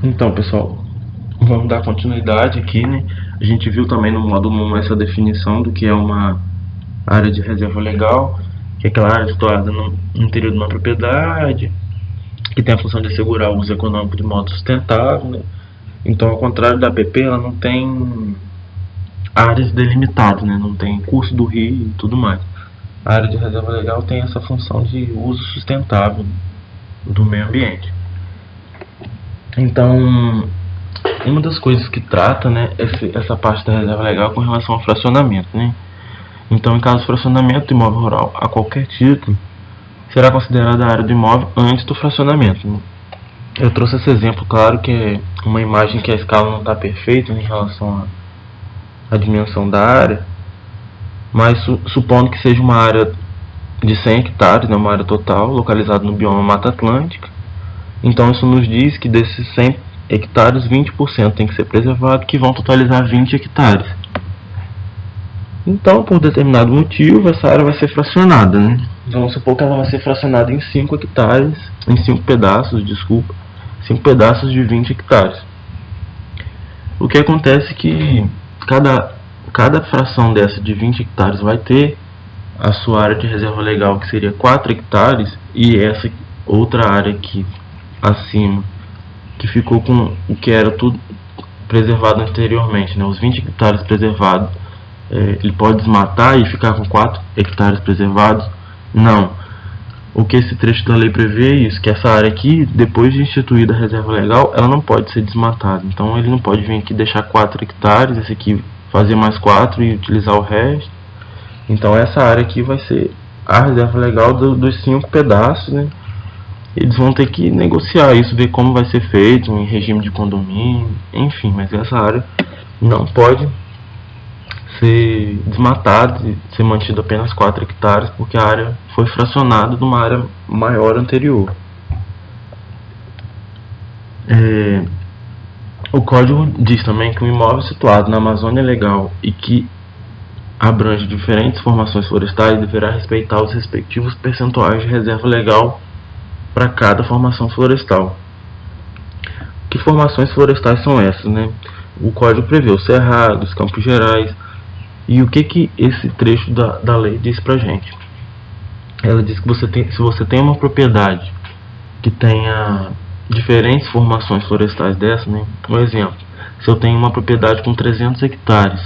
Então, pessoal, vamos dar continuidade aqui, né? A gente viu também no módulo 1 essa definição do que é uma área de reserva legal, que é aquela área situada no interior de uma propriedade, que tem a função de assegurar o uso econômico de modo sustentável, né? Então, ao contrário da APP, ela não tem áreas delimitadas, né? Não tem curso do rio e tudo mais. A área de reserva legal tem essa função de uso sustentável do meio ambiente. Então, uma das coisas que trata, né, essa parte da reserva legal com relação ao fracionamento, né? Então, em caso de fracionamento do imóvel rural a qualquer título, será considerada a área do imóvel antes do fracionamento, né? Eu trouxe esse exemplo, claro que é uma imagem que a escala não está perfeita em relação à dimensão da área, mas supondo que seja uma área de 100 hectares, né, uma área total, localizada no bioma Mata Atlântica, então isso nos diz que desses 100 hectares, 20% tem que ser preservado, que vão totalizar 20 hectares. Então, por determinado motivo, essa área vai ser fracionada, né? Vamos supor que ela vai ser fracionada em 5 hectares, em 5 pedaços, desculpa, 5 pedaços de 20 hectares. O que acontece é que cada fração dessa de 20 hectares vai ter a sua área de reserva legal, que seria 4 hectares, e essa outra área aqui acima, que ficou com o que era tudo preservado anteriormente, né? Os 20 hectares preservados, ele pode desmatar e ficar com 4 hectares preservados? Não. O que esse trecho da lei prevê é isso, que essa área aqui, depois de instituída a reserva legal, ela não pode ser desmatada. Então ele não pode vir aqui deixar 4 hectares, esse aqui fazer mais 4 e utilizar o resto. Então essa área aqui vai ser a reserva legal dos 5 pedaços, né? Eles vão ter que negociar isso, ver como vai ser feito, em regime de condomínio, enfim, mas essa área não pode ser desmatada e ser mantida apenas 4 hectares, porque a área foi fracionada de uma área maior anterior. O código diz também que um imóvel situado na Amazônia Legal e que abrange diferentes formações florestais deverá respeitar os respectivos percentuais de reserva legal para cada formação florestal. Que formações florestais são essas, né? O código prevê os cerrados, campos gerais. E o que esse trecho da lei diz pra gente? Ela diz que se você tem uma propriedade que tenha diferentes formações florestais dessa, né? Um exemplo, se eu tenho uma propriedade com 300 hectares,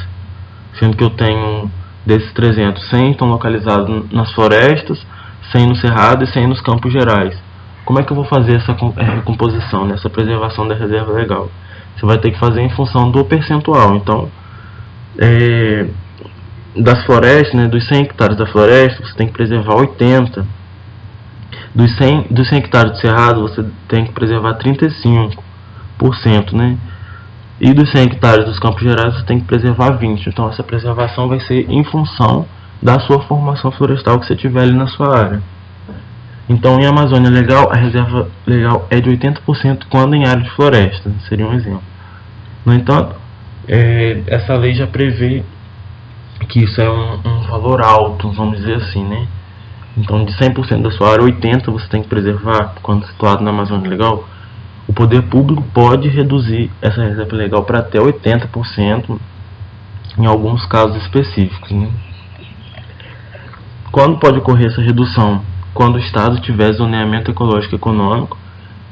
sendo que eu tenho desses 300, 100 estão localizados nas florestas, 100 no cerrado e 100 nos campos gerais. Como é que eu vou fazer essa recomposição, né, essa preservação da reserva legal? Você vai ter que fazer em função do percentual. Então, das florestas, né, dos 100 hectares da floresta, você tem que preservar 80. Dos 100 hectares de cerrado, você tem que preservar 35%, né? E dos 100 hectares dos campos gerais, você tem que preservar 20%. Então, essa preservação vai ser em função da sua formação florestal que você tiver ali na sua área. Então, em Amazônia Legal, a reserva legal é de 80% quando em área de floresta, seria um exemplo. No entanto, essa lei já prevê que isso é um valor alto, vamos dizer assim, né? Então, de 100% da sua área, 80% você tem que preservar quando situado na Amazônia Legal. O poder público pode reduzir essa reserva legal para até 80% em alguns casos específicos, né? Quando pode ocorrer essa redução? Quando o Estado tiver zoneamento ecológico econômico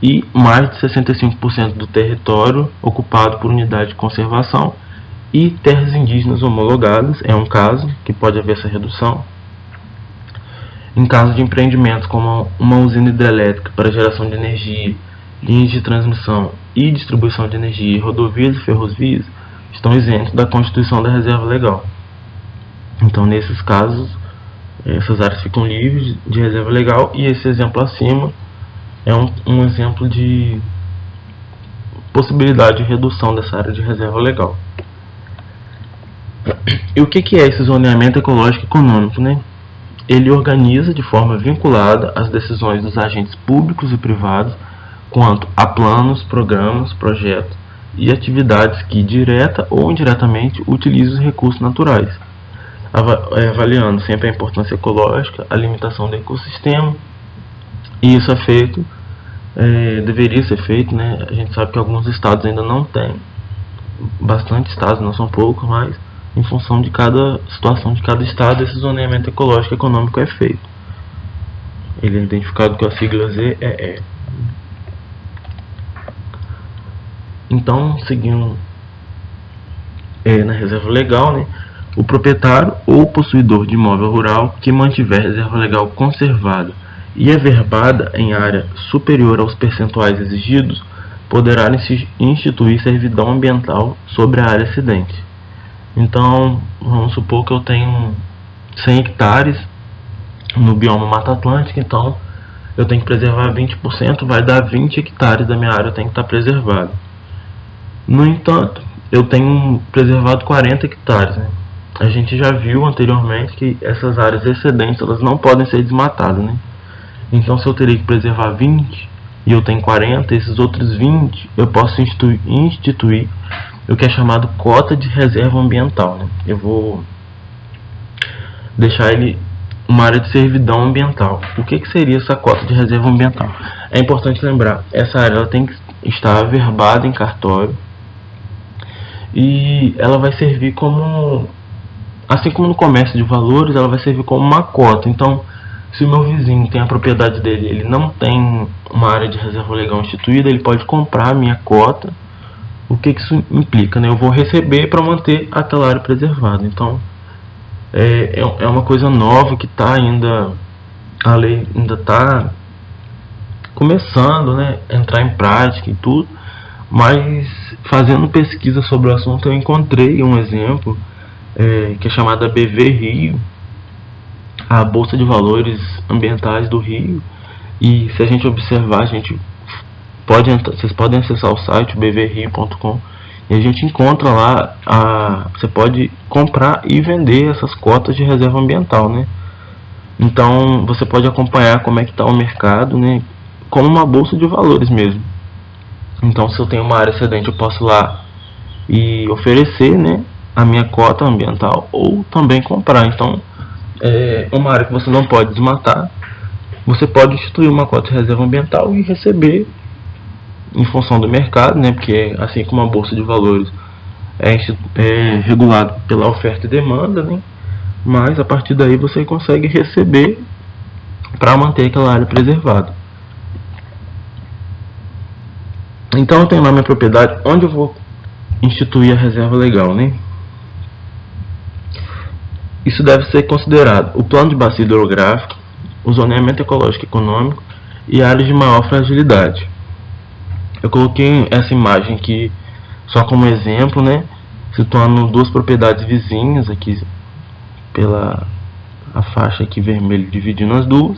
e mais de 65% do território ocupado por unidade de conservação e terras indígenas homologadas, é um caso que pode haver essa redução. Em caso de empreendimentos como uma usina hidrelétrica para geração de energia, linhas de transmissão e distribuição de energia, rodovias e ferrovias estão isentos da constituição da reserva legal. Então, nesses casos, essas áreas ficam livres de reserva legal, e esse exemplo acima é um exemplo de possibilidade de redução dessa área de reserva legal. E o que é esse zoneamento ecológico econômico, né? Ele organiza de forma vinculada as decisões dos agentes públicos e privados quanto a planos, programas, projetos e atividades que, direta ou indiretamente, utilizam os recursos naturais, avaliando sempre a importância ecológica, a limitação do ecossistema, e isso é feito deveria ser feito, né? A gente sabe que alguns estados ainda não têm, bastante estados, não são poucos, mas em função de cada situação de cada estado, esse zoneamento ecológico econômico é feito. Ele é identificado com a sigla ZEE. Então, seguindo na reserva legal, né, o proprietário ou possuidor de imóvel rural que mantiver reserva legal conservada e averbada em área superior aos percentuais exigidos, poderá instituir servidão ambiental sobre a área excedente. Então, vamos supor que eu tenho 100 hectares no bioma Mata Atlântica, então eu tenho que preservar 20%, vai dar 20 hectares da minha área, tem que estar preservado. No entanto, eu tenho preservado 40 hectares. Né? A gente já viu anteriormente que essas áreas excedentes elas não podem ser desmatadas. Né? Então, se eu teria que preservar 20 e eu tenho 40, esses outros 20 eu posso instituir o que é chamado cota de reserva ambiental. Né? Eu vou deixar ele uma área de servidão ambiental. O que seria essa cota de reserva ambiental? É importante lembrar, essa área ela tem que estar averbada em cartório e ela vai servir como, assim como no comércio de valores, ela vai servir como uma cota. Então, se o meu vizinho tem a propriedade dele, ele não tem uma área de reserva legal instituída, ele pode comprar a minha cota. O que isso implica? Né? Eu vou receber para manter aquela área preservada. Então, é uma coisa nova que está ainda, a lei ainda está começando, né, a entrar em prática e tudo, mas fazendo pesquisa sobre o assunto eu encontrei um exemplo que é chamada BV Rio, a Bolsa de Valores Ambientais do Rio, e se a gente observar, a gente vocês podem acessar o site bvrio.com e a gente encontra lá, você pode comprar e vender essas cotas de reserva ambiental, né? Então você pode acompanhar como é que está o mercado, né? Como uma bolsa de valores mesmo. Então, se eu tenho uma área excedente, eu posso ir lá e oferecer, né, a minha cota ambiental ou também comprar. Então, uma área que você não pode desmatar, você pode instituir uma cota de reserva ambiental e receber em função do mercado, né, porque assim como a bolsa de valores é regulado pela oferta e demanda, né, mas a partir daí você consegue receber para manter aquela área preservada. Então eu tenho lá minha propriedade, onde eu vou instituir a reserva legal, né? Isso deve ser considerado o plano de bacia hidrográfico, o zoneamento ecológico econômico e áreas de maior fragilidade. Eu coloquei essa imagem aqui só como exemplo, né? Situando duas propriedades vizinhas aqui pela a faixa aqui vermelha dividindo as duas.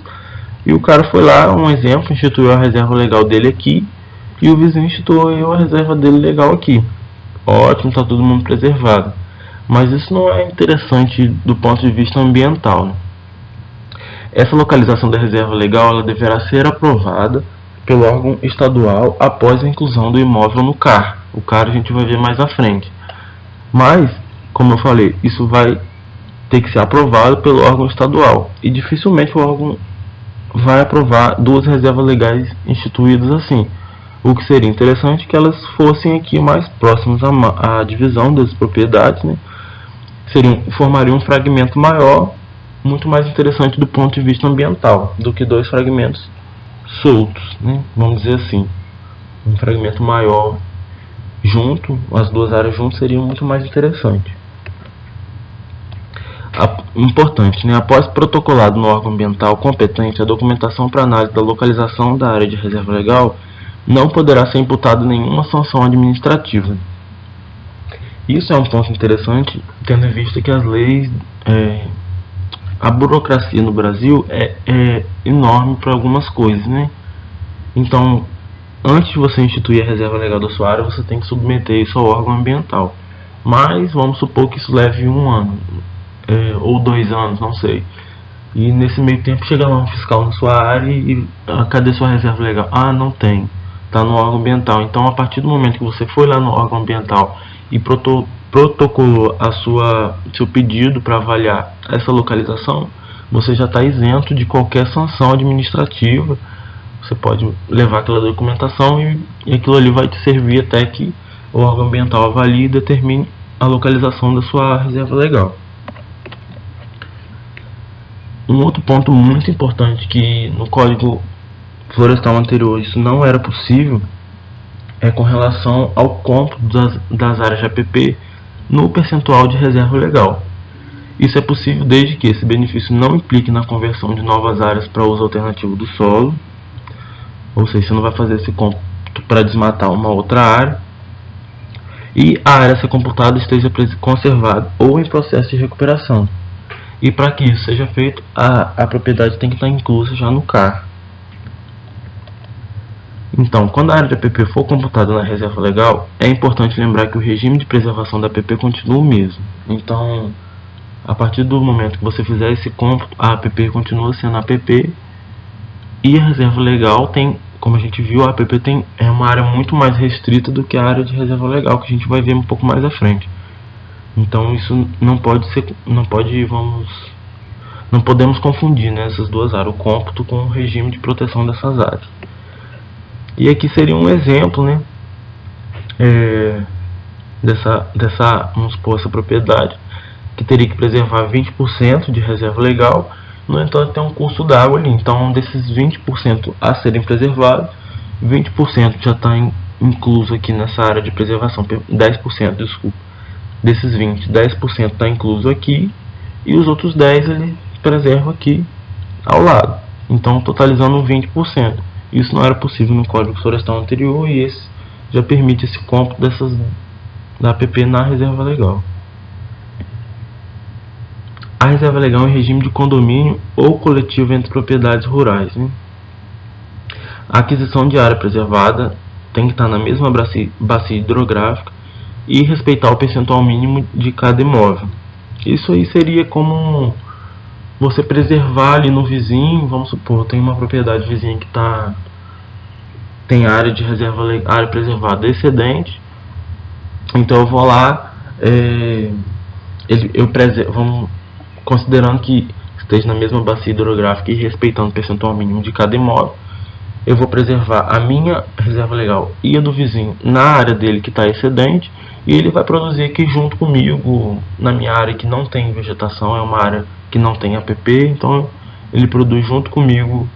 E o cara foi lá, um exemplo, instituiu a reserva legal dele aqui e o vizinho instituiu a reserva dele legal aqui. Ótimo, está todo mundo preservado. Mas isso não é interessante do ponto de vista ambiental. Né? Essa localização da reserva legal ela deverá ser aprovada pelo órgão estadual após a inclusão do imóvel no CAR. O CAR a gente vai ver mais à frente. Mas, como eu falei, isso vai ter que ser aprovado pelo órgão estadual. E dificilmente o órgão vai aprovar duas reservas legais instituídas assim. O que seria interessante é que elas fossem aqui mais próximas à divisão das propriedades, né? Formariam um fragmento maior, muito mais interessante do ponto de vista ambiental, do que dois fragmentos soltos, né? Vamos dizer assim. Um fragmento maior junto, as duas áreas juntas seriam muito mais interessante. Importante, né? Após protocolado no órgão ambiental competente, a documentação para análise da localização da área de reserva legal não poderá ser imputada nenhuma sanção administrativa. Isso é um ponto interessante, tendo em vista que as leis, a burocracia no Brasil é enorme para algumas coisas, né? Então, antes de você instituir a reserva legal da sua área, você tem que submeter isso ao órgão ambiental. Mas vamos supor que isso leve 1 ano, ou 2 anos, não sei. E nesse meio tempo chega lá um fiscal na sua área e cadê sua reserva legal? Ah, não tem. Está no órgão ambiental. Então, a partir do momento que você foi lá no órgão ambiental e protocolou seu pedido para avaliar essa localização, você já está isento de qualquer sanção administrativa Você pode levar aquela documentação e aquilo ali vai te servir até que o órgão ambiental avalie e determine a localização da sua reserva legal. Um outro ponto muito importante, que no Código Florestal anterior isso não era possível, é com relação ao cômputo das áreas de APP no percentual de reserva legal. Isso é possível desde que esse benefício não implique na conversão de novas áreas para uso alternativo do solo, ou seja, você não vai fazer esse cômputo para desmatar uma outra área, e a área a ser computada esteja conservada ou em processo de recuperação. E para que isso seja feito, a propriedade tem que estar inclusa já no CAR. Então, quando a área de APP for computada na reserva legal, é importante lembrar que o regime de preservação da APP continua o mesmo. Então, a partir do momento que você fizer esse cômputo, a APP continua sendo APP, e a reserva legal tem, como a gente viu, a APP é uma área muito mais restrita do que a área de reserva legal, que a gente vai ver um pouco mais à frente. Então isso não podemos confundir, né, essas duas áreas, o cômputo com o regime de proteção dessas áreas. E aqui seria um exemplo, né, vamos supor, essa propriedade que teria que preservar 20% de reserva legal. No entanto, tem um curso d'água ali, então desses 20% a serem preservados, 20% já está incluso aqui nessa área de preservação, 10%, desculpa. Desses 20, 10% está incluso aqui, e os outros 10% ele preserva aqui ao lado, então totalizando 20%. Isso não era possível no Código Florestal anterior, e esse já permite esse cômputo da APP na reserva legal. A reserva legal é um regime de condomínio ou coletivo entre propriedades rurais, né? A aquisição de área preservada tem que estar na mesma bacia hidrográfica e respeitar o percentual mínimo de cada imóvel. Isso aí seria como você preservar ali no vizinho. Vamos supor, tem uma propriedade vizinha que tem área de reserva, área preservada excedente, então eu vou lá, vamos considerando que esteja na mesma bacia hidrográfica e respeitando o percentual mínimo de cada imóvel, eu vou preservar a minha reserva legal e a do vizinho na área dele que está excedente, e ele vai produzir aqui junto comigo na minha área que não tem vegetação, é uma área que não tem APP, então ele produz junto comigo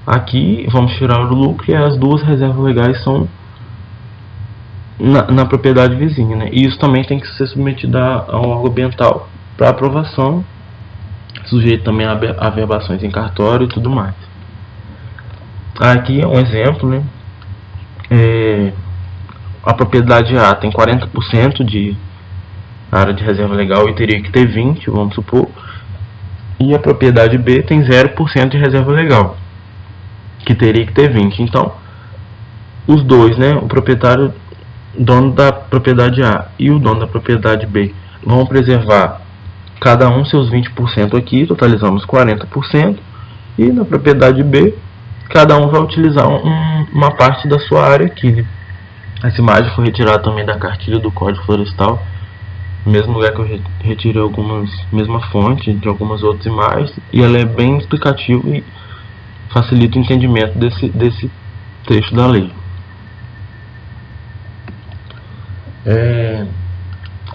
aqui, vamos tirar o lucro, e as duas reservas legais são na propriedade vizinha, né? E isso também tem que ser submetido ao órgão ambiental para aprovação, sujeito também a averbações em cartório e tudo mais. Aqui é um exemplo, né? A propriedade A tem 40% de área de reserva legal e teria que ter 20%, vamos supor. E a propriedade B tem 0% de reserva legal, que teria que ter 20%. Então, os dois, né? O proprietário, dono da propriedade A e o dono da propriedade B, vão preservar cada um seus 20% aqui, totalizamos 40%. E na propriedade B, cada um vai utilizar uma parte da sua área aqui, né? Essa imagem foi retirada também da cartilha do Código Florestal, no mesmo lugar que eu retirei mesma fonte de algumas outras imagens, e ela é bem explicativa e facilita o entendimento desse trecho da lei.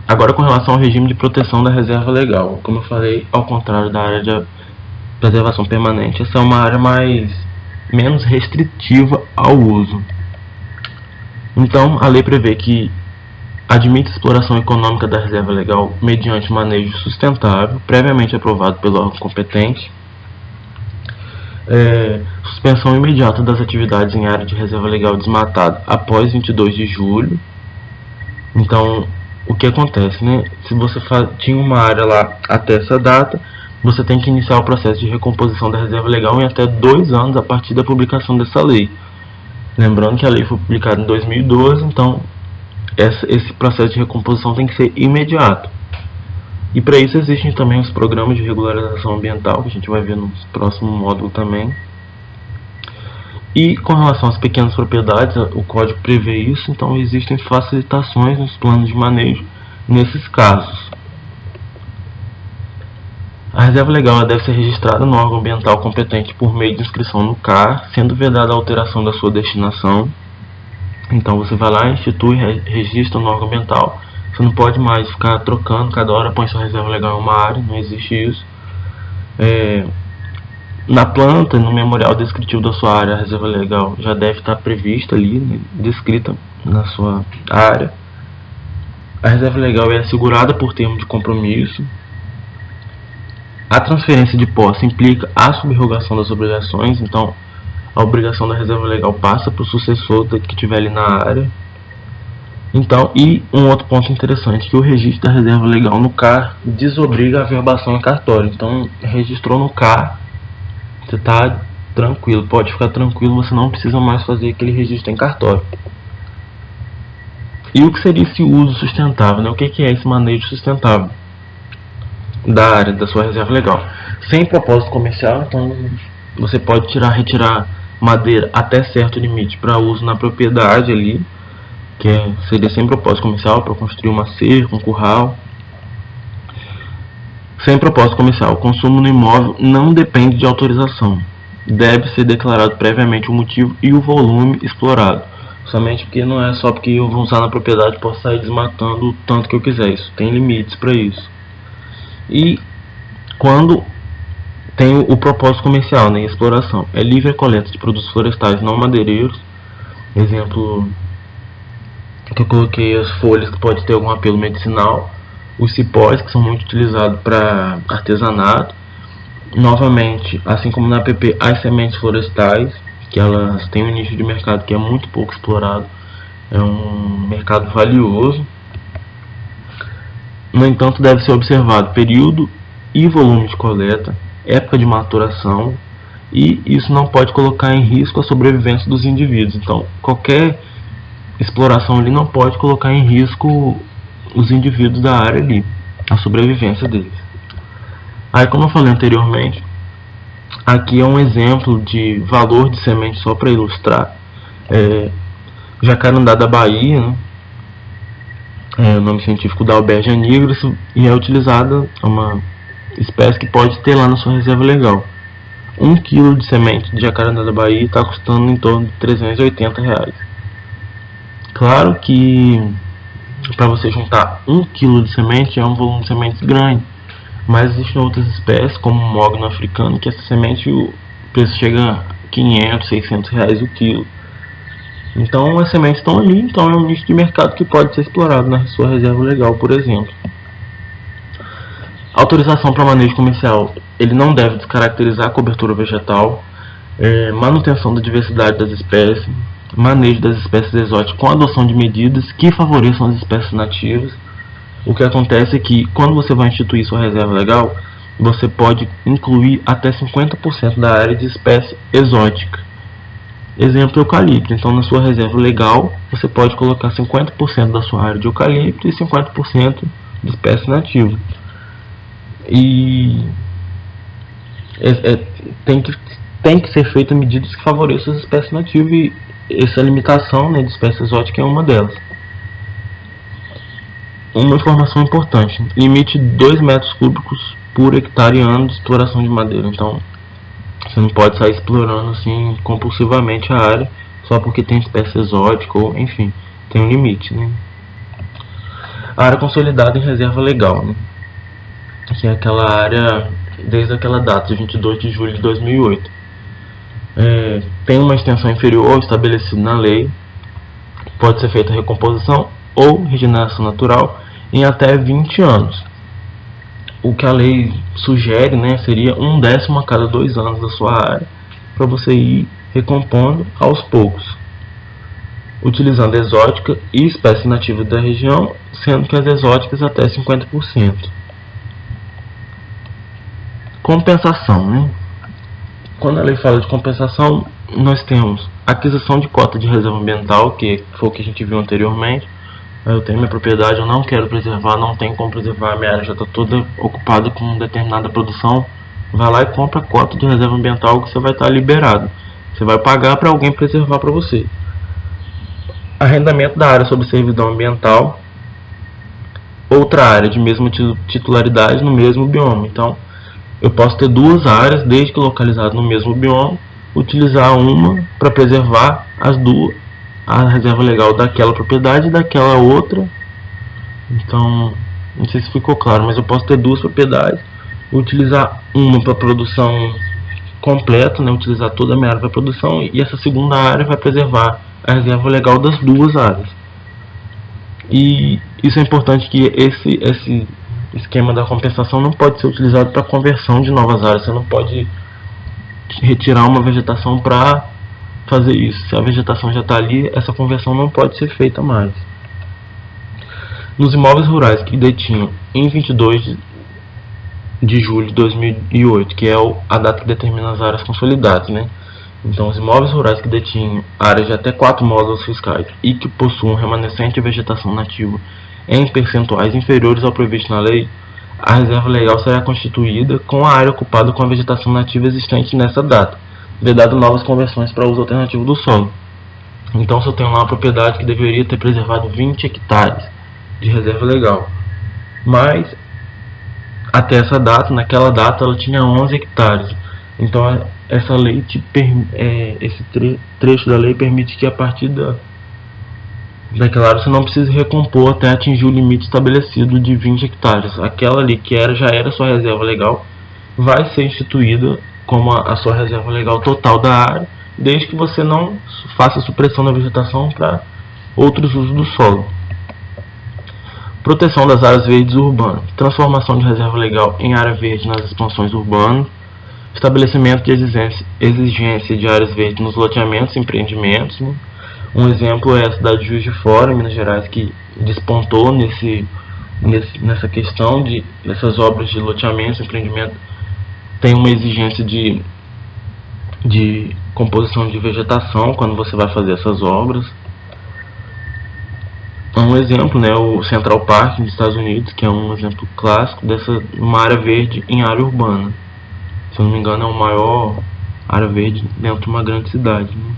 Agora, com relação ao regime de proteção da reserva legal, como eu falei, ao contrário da área de preservação permanente, essa é uma área menos restritiva ao uso. Então, a lei prevê que admite exploração econômica da reserva legal mediante manejo sustentável, previamente aprovado pelo órgão competente, suspensão imediata das atividades em área de reserva legal desmatada após 22 de julho. Então, o que acontece, né? Se você tinha uma área lá até essa data, você tem que iniciar o processo de recomposição da reserva legal em até 2 anos a partir da publicação dessa lei. Lembrando que a lei foi publicada em 2012, então esse processo de recomposição tem que ser imediato. E para isso existem também os programas de regularização ambiental, que a gente vai ver no próximo módulo também. E com relação às pequenas propriedades, o código prevê isso, então existem facilitações nos planos de manejo nesses casos. A reserva legal ela deve ser registrada no órgão ambiental competente por meio de inscrição no CAR, sendo vedada a alteração da sua destinação. Então você vai lá, institui, registra no órgão ambiental. Você não pode mais ficar trocando, cada hora põe sua reserva legal em uma área, não existe isso. Na planta, no memorial descritivo da sua área, a reserva legal já deve estar prevista ali, né, descrita na sua área. A reserva legal é assegurada por termo de compromisso. A transferência de posse implica a subrogação das obrigações, então a obrigação da reserva legal passa para o sucessor que estiver ali na área. Então, e um outro ponto interessante, que o registro da reserva legal no CAR desobriga a verbação em cartório. Então, registrou no CAR, você está tranquilo, pode ficar tranquilo, você não precisa mais fazer aquele registro em cartório. E o que seria esse uso sustentável, né? O que é esse manejo sustentável da área, da sua reserva legal? Sem propósito comercial, então você pode retirar madeira até certo limite para uso na propriedade ali, que seria sem propósito comercial, para construir uma cerca, um curral. Sem propósito comercial, o consumo no imóvel não depende de autorização. Deve ser declarado previamente o motivo e o volume explorado. Somente porque não é só porque eu vou usar na propriedade, posso sair desmatando o tanto que eu quiser. Isso tem limites para isso. E quando tem o propósito comercial, né, exploração, é livre a coleta de produtos florestais não madeireiros. Exemplo que eu coloquei, as folhas que pode ter algum apelo medicinal, os cipós, que são muito utilizados para artesanato. Novamente, assim como na APP, as sementes florestais, que elas têm um nicho de mercado que é muito pouco explorado, é um mercado valioso. No entanto, deve ser observado período e volume de coleta, época de maturação, e isso não pode colocar em risco a sobrevivência dos indivíduos. Então, qualquer exploração ali não pode colocar em risco os indivíduos da área ali, a sobrevivência deles. Aí, como eu falei anteriormente, aqui é um exemplo de valor de semente só para ilustrar. Jacarandá da Bahia, né? O nome científico da Albergia nigris, e é utilizada uma espécie que pode ter lá na sua reserva legal. 1 kg de semente de jacarandá da Bahia está custando em torno de R$380. Claro que para você juntar 1 kg de semente é um volume de sementes grande, mas existem outras espécies, como o mogno africano, que essa semente o preço chega a R$500, R$600 o quilo. Então as sementes estão ali, então é um nicho de mercado que pode ser explorado na sua reserva legal, por exemplo. Autorização para manejo comercial, ele não deve descaracterizar a cobertura vegetal, manutenção da diversidade das espécies, manejo das espécies exóticas com adoção de medidas que favoreçam as espécies nativas. O que acontece é que quando você vai instituir sua reserva legal, você pode incluir até 50% da área de espécie exótica. Exemplo, eucalipto. Então, na sua reserva legal, você pode colocar 50% da sua área de eucalipto e 50% de espécie nativa. E tem que ser feita medidas que favoreçam as espécies nativas, e essa limitação, né, de espécie exótica é uma delas. Uma informação importante: limite 2 metros cúbicos por hectare ano de exploração de madeira. Então, você não pode sair explorando assim compulsivamente a área só porque tem espécie exótica, ou enfim, tem um limite, né? A área consolidada em reserva legal, né? Que é aquela área desde aquela data de 22 de julho de 2008. Tem uma extensão inferior estabelecida na lei. Pode ser feita recomposição ou regeneração natural em até 20 anos. O que a lei sugere, né, seria 1/10 a cada 2 anos da sua área, para você ir recompondo aos poucos, utilizando exótica e espécies nativas da região, sendo que as exóticas até 50%. Compensação, né? Quando a lei fala de compensação, nós temos aquisição de cota de reserva ambiental, que foi o que a gente viu anteriormente. Eu tenho minha propriedade, eu não quero preservar, não tenho como preservar, minha área já está toda ocupada com determinada produção. Vai lá e compra a cota de reserva ambiental, que você vai estar liberado. Você vai pagar para alguém preservar para você. Arrendamento da área sob servidão ambiental, outra área de mesma titularidade no mesmo bioma. Então, eu posso ter duas áreas, desde que localizadas no mesmo bioma, utilizar uma para preservar as duas, a reserva legal daquela propriedade e daquela outra. Então, não sei se ficou claro, mas eu posso ter duas propriedades, utilizar uma para produção completa, né, utilizar toda a minha área para produção, e essa segunda área vai preservar a reserva legal das duas áreas. E isso é importante, que esse esquema da compensação não pode ser utilizado para conversão de novas áreas. Você não pode retirar uma vegetação para fazer isso. Se a vegetação já está ali, essa conversão não pode ser feita mais. Nos imóveis rurais que detinham em 22 de julho de 2008, que é a data que determina as áreas consolidadas, né? Então, os imóveis rurais que detinham áreas de até 4 módulos fiscais e que possuam remanescente de vegetação nativa em percentuais inferiores ao previsto na lei, a reserva legal será constituída com a área ocupada com a vegetação nativa existente nessa data, vedado novas conversões para uso alternativo do solo. Então, se eu tenho lá uma propriedade que deveria ter preservado 20 hectares de reserva legal, mas até essa data, naquela data, ela tinha 11 hectares. Então, essa lei esse trecho da lei permite que a partir daquela área você não precise recompor até atingir o limite estabelecido de 20 hectares. Aquela ali que já era sua reserva legal vai ser instituída como a sua reserva legal total da área, desde que você não faça supressão da vegetação para outros usos do solo. Proteção das áreas verdes urbanas, transformação de reserva legal em área verde nas expansões urbanas, estabelecimento de exigência de áreas verdes nos loteamentos e empreendimentos, né? Um exemplo é a cidade de Juiz de Fora, em Minas Gerais, que despontou nessa questão dessas obras de loteamentos e empreendimento. Tem uma exigência de composição de vegetação quando você vai fazer essas obras. Um exemplo, né, o Central Park nos Estados Unidos, que é um exemplo clássico dessa uma área verde em área urbana. Se eu não me engano, é a maior área verde dentro de uma grande cidade, né?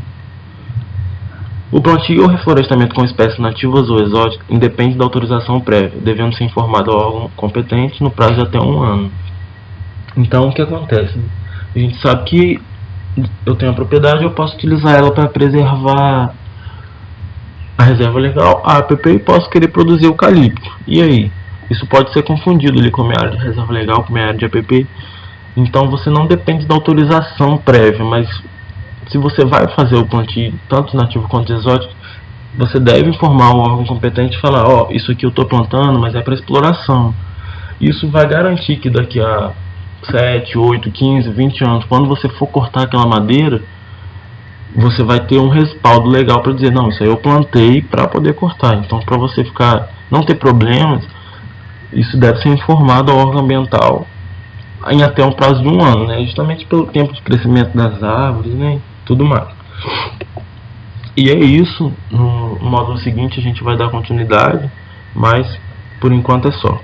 O plantio ou reflorestamento com espécies nativas ou exóticas independe da autorização prévia, devendo ser informado ao órgão competente no prazo de até 1 ano. Então, o que acontece? A gente sabe que eu tenho a propriedade, eu posso utilizar ela para preservar a reserva legal, a APP, e posso querer produzir eucalipto. E aí? Isso pode ser confundido ali com a minha área de reserva legal, com a minha área de APP. Então você não depende da autorização prévia, mas se você vai fazer o plantio, tanto nativo quanto exótico, você deve informar o órgão competente e falar: ó, isso aqui eu estou plantando, mas é para exploração. Isso vai garantir que daqui a 7, 8, 15, 20 anos, quando você for cortar aquela madeira, você vai ter um respaldo legal para dizer: não, isso aí eu plantei para poder cortar. Então, para você não ter problemas, isso deve ser informado ao órgão ambiental em até um prazo de 1 ano, né? Justamente pelo tempo de crescimento das árvores, né? Tudo mais. E é isso. No módulo seguinte a gente vai dar continuidade, mas por enquanto é só.